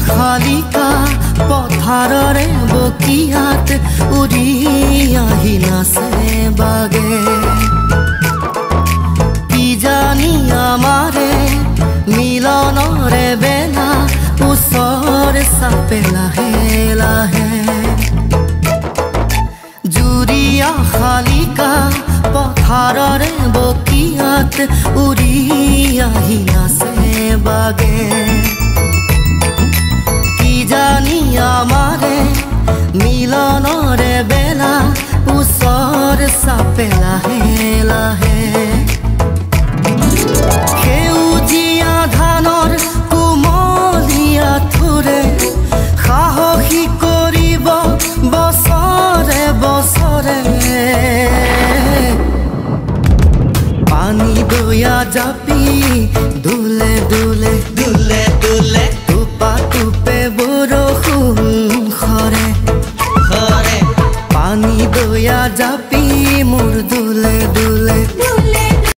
শালিকা পথাৰৰে বকিয়াত উৰি আহি নাচে বাগে কি জানি আমাৰে মিলনৰে বেলা ওচৰ চাপে লাহে লাহে জুৰিয়া শালিকা পথাৰৰে বকিয়াত উৰি আহি নাচে বাগে কি জানি আমাৰে মিলনৰে বেলা ওচৰ চাপে লাহে লাহে সেউজীয়া ধানৰ কুমলীয়া থোৰে সাহসী কৰিব বছৰে বছৰে পানী দয়া জাপি দুলে দুলে দুলে দুলে টোপা টোপে বৰষুণ খৰে খৰে পানী দয়া জাপি মোৰ দুলে দুলে